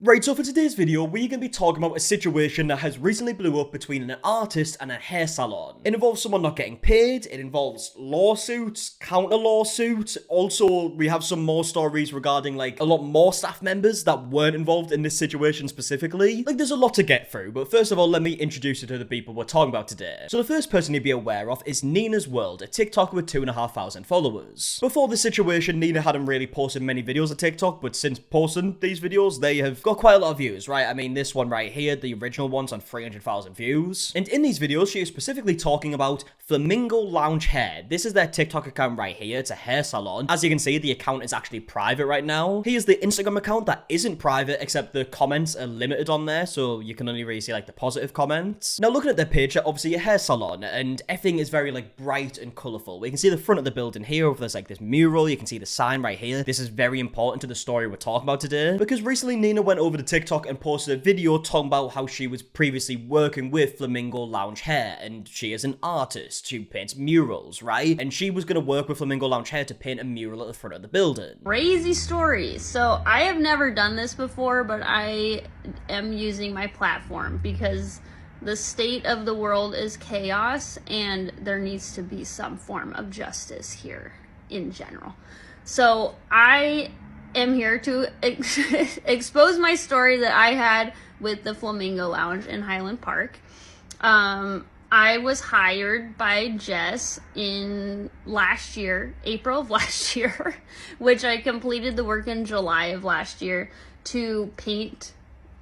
Right, so for today's video, we're going to be talking about a situation that has recently blew up between an artist and a hair salon. It involves someone not getting paid, it involves lawsuits, counter lawsuits. Also, we have some more stories regarding like a lot more staff members that weren't involved in this situation specifically. Like, there's a lot to get through, but first of all, let me introduce you to the people we're talking about today. So the first person to be aware of is Nina's World, a TikToker with 2,500 followers. Before this situation, Nina hadn't really posted many videos on TikTok, but since posting these videos, they have got quite a lot of views, right? I mean, this one right here, the original one's on 300,000 views. And in these videos, she is specifically talking about Flamingo Lounge hair. This is their TikTok account right here. It's a hair salon. As you can see, the account is actually private right now. Here's the Instagram account that isn't private, except the comments are limited on there, so you can only really see like the positive comments. Now, looking at their page, obviously a hair salon, and everything is very like bright and colorful. We can see the front of the building here. There's like this mural. You can see the sign right here. This is very important to the story we're talking about today, because recently Nina went over to TikTok and posted a video talking about how she was previously working with Flamingo Lounge hair, and she is an artist who paints murals, right? And she was going to work with Flamingo Lounge hair to paint a mural at the front of the building. Crazy story. So I have never done this before, but I am using my platform because the state of the world is chaos and there needs to be some form of justice here in general. So I am here to expose my story that I had with the Flamingo Lounge in Highland Park. I was hired by Jess in last year, April of last year, which I completed the work in July of last year to paint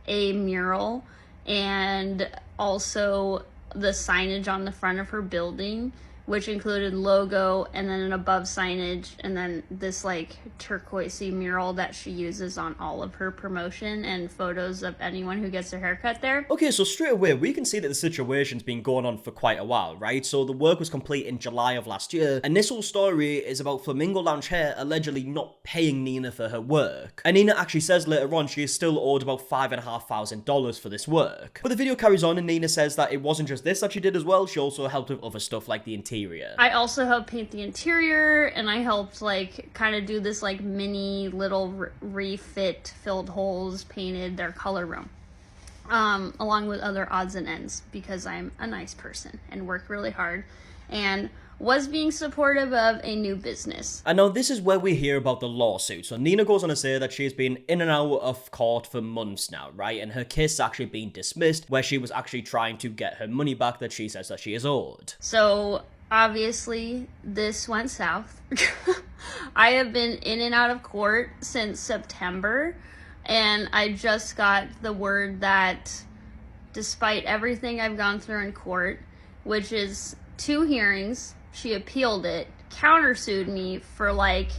a mural and also the signage on the front of her building, which included logo and then an above signage and then this like turquoisey mural that she uses on all of her promotion and photos of anyone who gets their haircut there. Okay, so straight away, we can see that the situation's been going on for quite a while, right? So the work was complete in July of last year, and this whole story is about Flamingo Lounge hair allegedly not paying Nina for her work. And Nina actually says later on she is still owed about $5,500 for this work. But the video carries on and Nina says that it wasn't just this that she did as well, she also helped with other stuff like the interior. I also helped paint the interior, and I helped like kind of do this like mini little refit, filled holes, painted their color room, along with other odds and ends because I'm a nice person and work really hard and was being supportive of a new business. And now this is where we hear about the lawsuit. So Nina goes on to say that she has been in and out of court for months now, right? And her case actually been dismissed, where she was actually trying to get her money back that she says that she is owed. So obviously this went south. I have been in and out of court since September, and I just got the word that despite everything I've gone through in court, which is 2 hearings, she appealed it, countersued me for like,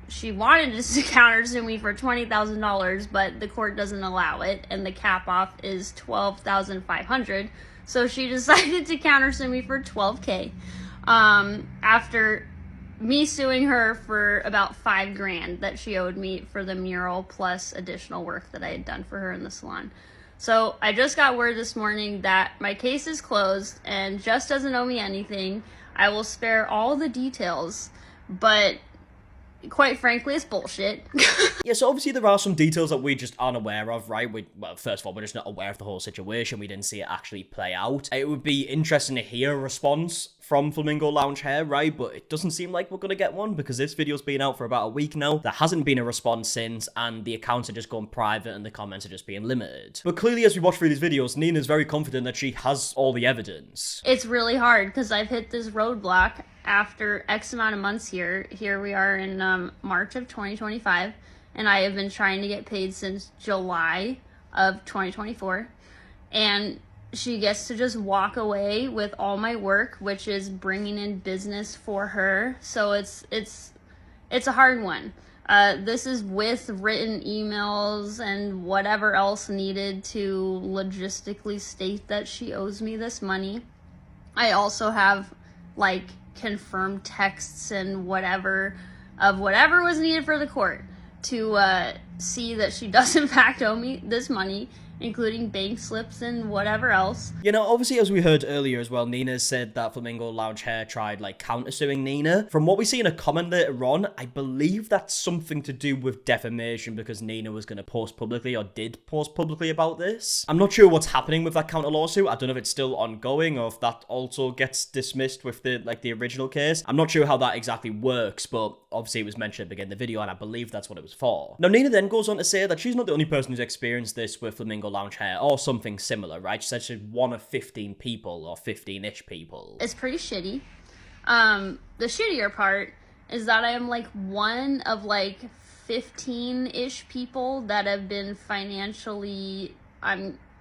she wanted to countersue me for $20,000, but the court doesn't allow it, and the cap off is $12,500. So she decided to countersue me for $12K. After me suing her for about $5,000 that she owed me for the mural plus additional work that I had done for her in the salon. So I just got word this morning that my case is closed and Jess doesn't owe me anything. I will spare all the details, but quite frankly, it's bullshit. Yeah, so obviously there are some details that we just aren't aware of, right? Well, first of all, we're just not aware of the whole situation. We didn't see it actually play out. It would be interesting to hear a response from Flamingo Lounge hair, right? But it doesn't seem like we're going to get one because this video's been out for about a week now. There hasn't been a response since, and the accounts are just going private and the comments are just being limited. But clearly, as we watch through these videos, Nina's very confident that she has all the evidence. It's really hard because I've hit this roadblock after X amount of months here. Here we are in March of 2025, and I have been trying to get paid since July of 2024, and she gets to just walk away with all my work, which is bringing in business for her. So it's a hard one. This is with written emails and whatever else needed to logistically state that she owes me this money. I also have like confirmed texts and whatever was needed for the court to see that she does in fact owe me this money, including bank slips and whatever else. You know, obviously, as we heard earlier as well, Nina said that Flamingo Lounge Hair tried, like, countersuing Nina. From what we see in a comment later on, I believe that's something to do with defamation because Nina was going to post publicly or did post publicly about this. I'm not sure what's happening with that counter lawsuit. I don't know if it's still ongoing or if that also gets dismissed with the original case. I'm not sure how that exactly works, but obviously it was mentioned at the beginning of the video and I believe that's what it was for. Now, Nina then goes on to say that she's not the only person who's experienced this with Flamingo Lounge Hair or something similar, right? She said she's one of 15 people or 15-ish people. It's pretty shitty. The shittier part is that I am like one of like 15-ish people that have been financially,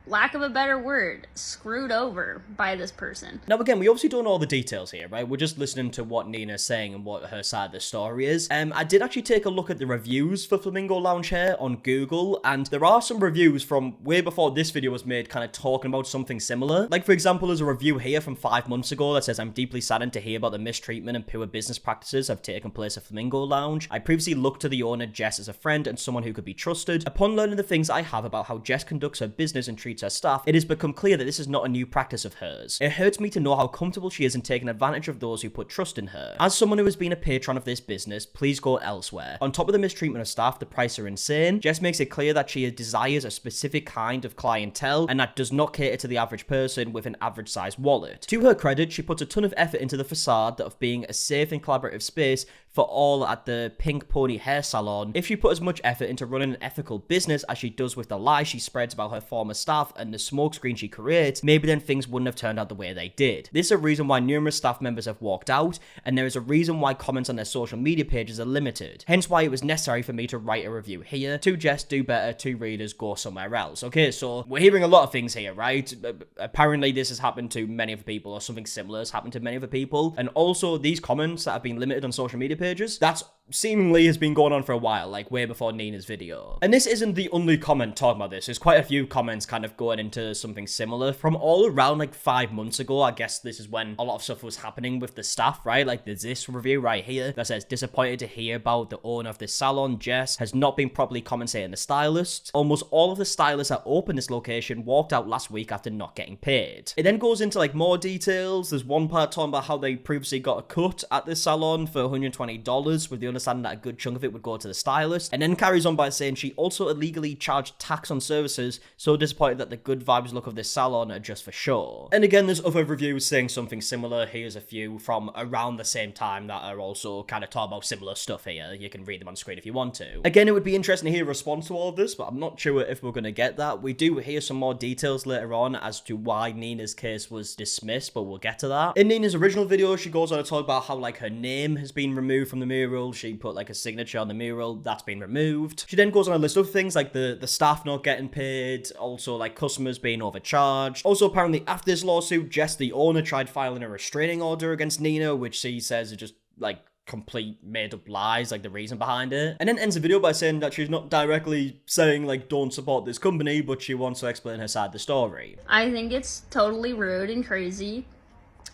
lack of a better word, screwed over by this person. Now, again, we obviously don't know all the details here, right? We're just listening to what Nina's saying and what her side of the story is. I did actually take a look at the reviews for Flamingo Lounge Hair on Google, and there are some reviews from way before this video was made kind of talking about something similar. Like, for example, there's a review here from 5 months ago that says, "I'm deeply saddened to hear about the mistreatment and poor business practices have taken place at Flamingo Lounge. I previously looked to the owner, Jess, as a friend and someone who could be trusted. Upon learning the things I have about how Jess conducts her business and treats her staff, it has become clear that this is not a new practice of hers. It hurts me to know how comfortable she is in taking advantage of those who put trust in her. As someone who has been a patron of this business, please go elsewhere. On top of the mistreatment of staff, the prices are insane. Jess makes it clear that she desires a specific kind of clientele and that does not cater to the average person with an average sized wallet. To her credit, she puts a ton of effort into the facade of being a safe and collaborative space for all at the Pink Pony Hair Salon. If she put as much effort into running an ethical business as she does with the lies she spreads about her former staff and the smokescreen she creates, maybe then things wouldn't have turned out the way they did. This is a reason why numerous staff members have walked out, and there is a reason why comments on their social media pages are limited. Hence why it was necessary for me to write a review here. To Jess, do better. To readers, go somewhere else." Okay, so we're hearing a lot of things here, right? Apparently this has happened to many other people, or something similar has happened to many other people, and also these comments that have been limited on social media pages, that's seemingly has been going on for a while, like way before Nina's video. And this isn't the only comment talking about this. There's quite a few comments kind of going into something similar from all around like 5 months ago. I guess this is when a lot of stuff was happening with the staff, right? Like there's this review right here that says, "Disappointed to hear about the owner of this salon, Jess, has not been properly compensating the stylists. Almost all of the stylists that opened this location walked out last week after not getting paid." It then goes into like more details. There's one part talking about how they previously got a cut at this salon for $120 with the understanding that a good chunk of it would go to the stylist, and then carries on by saying she also illegally charged tax on services, so disappointed that the good vibes look of this salon are just for show. And again, there's other reviews saying something similar. Here's a few from around the same time that are also kind of talking about similar stuff here. You can read them on screen if you want to. Again, it would be interesting to hear a response to all of this, but I'm not sure if we're going to get that. We do hear some more details later on as to why Nina's case was dismissed, but we'll get to that. In Nina's original video, she goes on to talk about how like her name has been removed from the mural. She put like a signature on the mural, that's been removed. She then goes on a list of things like the staff not getting paid, also like customers being overcharged. Also, apparently after this lawsuit, Jess, the owner, tried filing a restraining order against Nina, which she says is just like complete made up lies, like the reason behind it. And then ends the video by saying that she's not directly saying like don't support this company, but she wants to explain her side of the story. I think it's totally rude and crazy,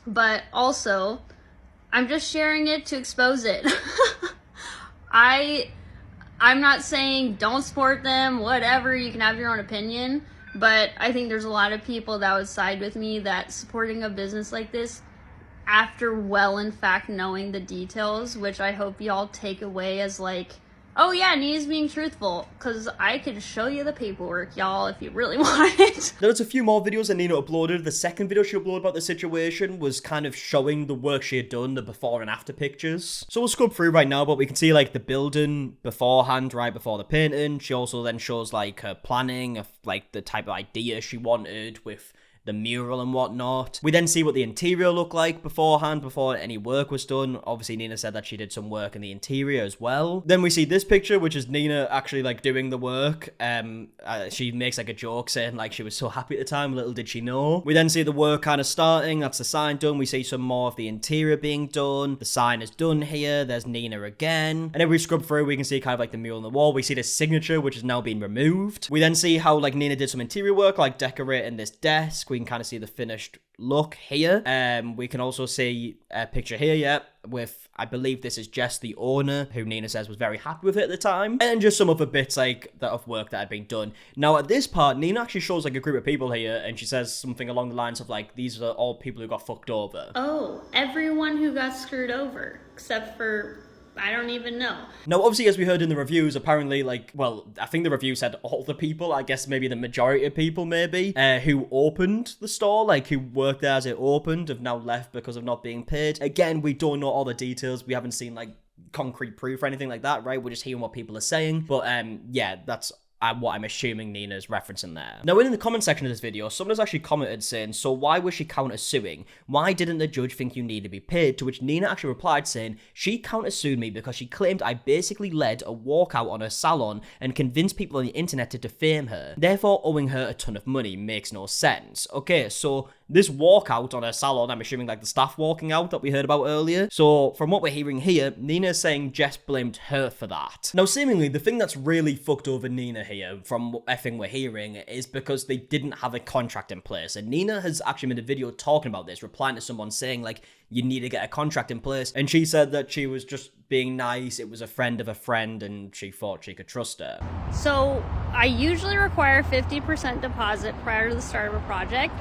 but also I'm just sharing it to expose it. I'm not saying don't support them, whatever, you can have your own opinion, but I think there's a lot of people that would side with me that supporting a business like this after in fact knowing the details, which I hope y'all take away as like, oh yeah, Nina's being truthful, because I could show you the paperwork, y'all, if you really want it. There's a few more videos that Nina uploaded. The second video she uploaded about the situation was kind of showing the work she had done, the before and after pictures. So we'll scrub through right now, but we can see like the building beforehand, right before the painting. She also then shows like her planning of like the type of idea she wanted with the mural and whatnot. We then see what the interior looked like beforehand, before any work was done. Obviously, Nina said that she did some work in the interior as well. Then we see this picture, which is Nina actually like doing the work. She makes like a joke saying like she was so happy at the time, little did she know. We then see the work kind of starting. That's the sign done. We see some more of the interior being done. The sign is done here. There's Nina again. And then we scrub through, we can see kind of like the mural on the wall. We see the signature, which is now being removed. We then see how like Nina did some interior work, like decorating this desk. We can kind of see the finished look here. We can also see a picture here, yeah, with, I believe this is Jess, the owner, who Nina says was very happy with it at the time, and just some other bits like that of work that had been done. Now at this part, Nina actually shows like a group of people here, and she says something along the lines of like, these are all people who got fucked over. Oh, everyone who got screwed over, except for, I don't even know. Now, obviously, as we heard in the reviews, apparently, like, well, I think the review said all the people, I guess maybe the majority of people, maybe, who opened the store, like, who worked there as it opened, have now left because of not being paid. Again, we don't know all the details. We haven't seen, like, concrete proof or anything like that, right? We're just hearing what people are saying. But, yeah, that's what I'm assuming Nina's referencing there. Now, in the comment section of this video, someone has actually commented saying, so why was she counter-suing? Why didn't the judge think you need to be paid? To which Nina actually replied saying, she counter-sued me because she claimed I basically led a walkout on her salon and convinced people on the internet to defame her. Therefore, owing her a ton of money makes no sense. Okay, so this walkout on her salon, I'm assuming like the staff walking out that we heard about earlier. So from what we're hearing here, Nina is saying Jess blamed her for that. Now, seemingly, the thing that's really fucked over Nina here, from everything we're hearing, is because they didn't have a contract in place. And Nina has actually made a video talking about this, replying to someone saying like, you need to get a contract in place. And she said that she was just being nice, it was a friend of a friend, and she thought she could trust her. So I usually require 50% deposit prior to the start of a project,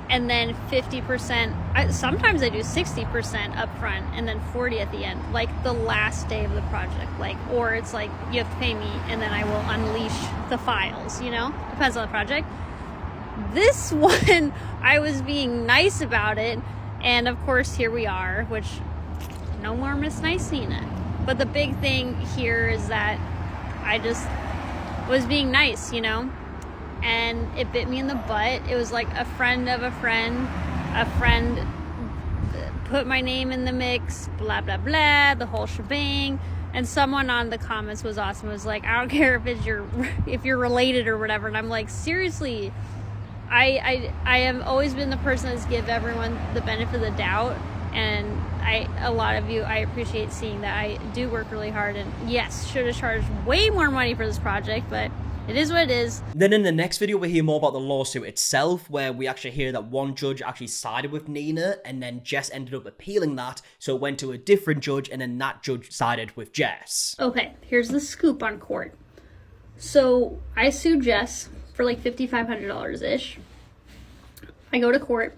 and then 50%, sometimes I do 60% up front and then 40 at the end, like the last day of the project, like, or it's like, you have to pay me and then I will unleash the files, you know, depends on the project. This one, I was being nice about it, and of course here we are, which, no more Miss Nice Nina. But the big thing here is that I just was being nice, you know, and it bit me in the butt. It was like a friend of a friend put my name in the mix, blah blah blah, the whole shebang. And someone on the comments was awesome. It was like, I don't care if you're related or whatever. And I'm like, seriously, I have always been the person that's give everyone the benefit of the doubt, and a lot of you, I appreciate seeing that. I do work really hard, and yes, should have charged way more money for this project, but it is what it is. Then in the next video, we hear more about the lawsuit itself, where we actually hear that one judge actually sided with Nina, and then Jess ended up appealing that, so it went to a different judge, and then that judge sided with Jess. Okay, here's the scoop on court. So I sued Jess for like $5,500-ish. I go to court.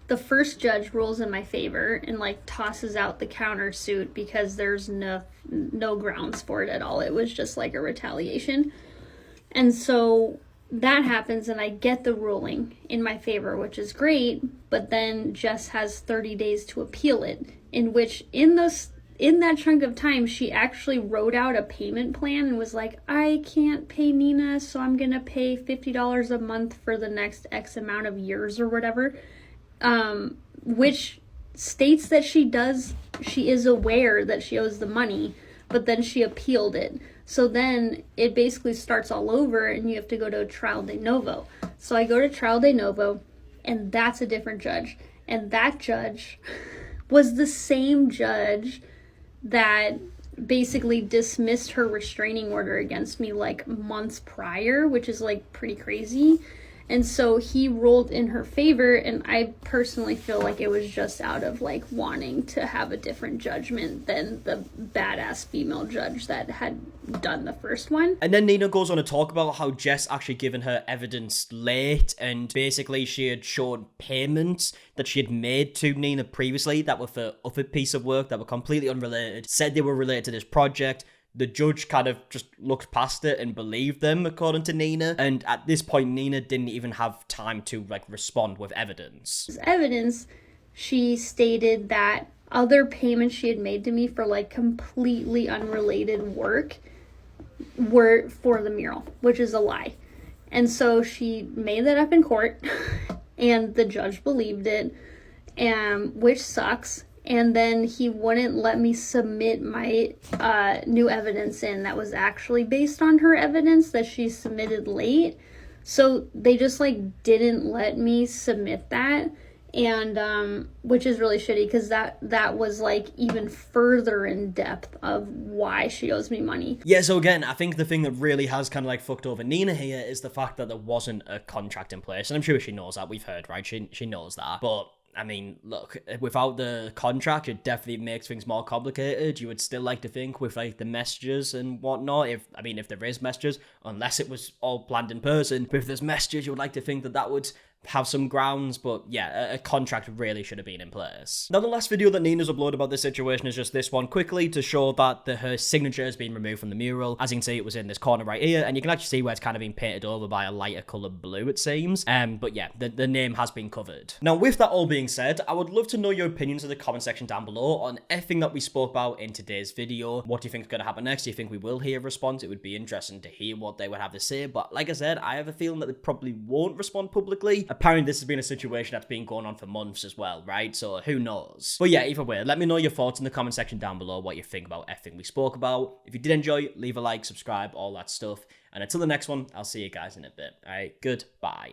The first judge rules in my favor and like tosses out the countersuit because there's no grounds for it at all. It was just like a retaliation. And so that happens and I get the ruling in my favor, which is great, but then Jess has 30 days to appeal it, in which in that chunk of time, she actually wrote out a payment plan and was like, I can't pay Nina, so I'm going to pay $50 a month for the next X amount of years or whatever, which states that she is aware that she owes the money, but then she appealed it. So then it basically starts all over and you have to go to a trial de novo. So I go to trial de novo, and that's a different judge. And that judge was the same judge that basically dismissed her restraining order against me like months prior, which is like pretty crazy. And so he ruled in her favor, and I personally feel like it was just out of like wanting to have a different judgment than the badass female judge that had done the first one. And then Nina goes on to talk about how Jess actually given her evidence late, and basically she had shown payments that she had made to Nina previously that were for other piece of work that were completely unrelated, said they were related to this project. The judge kind of just looked past it and believed them, according to Nina. And at this point, Nina didn't even have time to, like, respond with evidence. As evidence, she stated that other payments she had made to me for, like, completely unrelated work were for the mural, which is a lie. And so she made that up in court, and the judge believed it, which sucks. And then he wouldn't let me submit my new evidence in that was actually based on her evidence that she submitted late. So they just like didn't let me submit that. and which is really shitty because that was like even further in depth of why she owes me money. Yeah, so again, I think the thing that really has kind of like fucked over Nina here is the fact that there wasn't a contract in place, and I'm sure she knows that. We've heard, right? She knows that, but I mean, look, without the contract, it definitely makes things more complicated. You would still like to think with like the messages and whatnot, if there is messages, unless it was all planned in person, but if there's messages, you would like to think that would have some grounds, but yeah, a contract really should have been in place. Now, the last video that Nina's uploaded about this situation is just this one quickly to show that her signature has been removed from the mural. As you can see, it was in this corner right here, and you can actually see where it's kind of been painted over by a lighter coloured blue, it seems. But yeah, the name has been covered. Now, with that all being said, I would love to know your opinions in the comment section down below on everything that we spoke about in today's video. What do you think is going to happen next? Do you think we will hear a response? It would be interesting to hear what they would have to say, but like I said, I have a feeling that they probably won't respond publicly. Apparently, this has been a situation that's been going on for months as well, right? So who knows? But yeah, either way, let me know your thoughts in the comment section down below, what you think about everything we spoke about. If you did enjoy, leave a like, subscribe, all that stuff. And until the next one, I'll see you guys in a bit. All right, goodbye.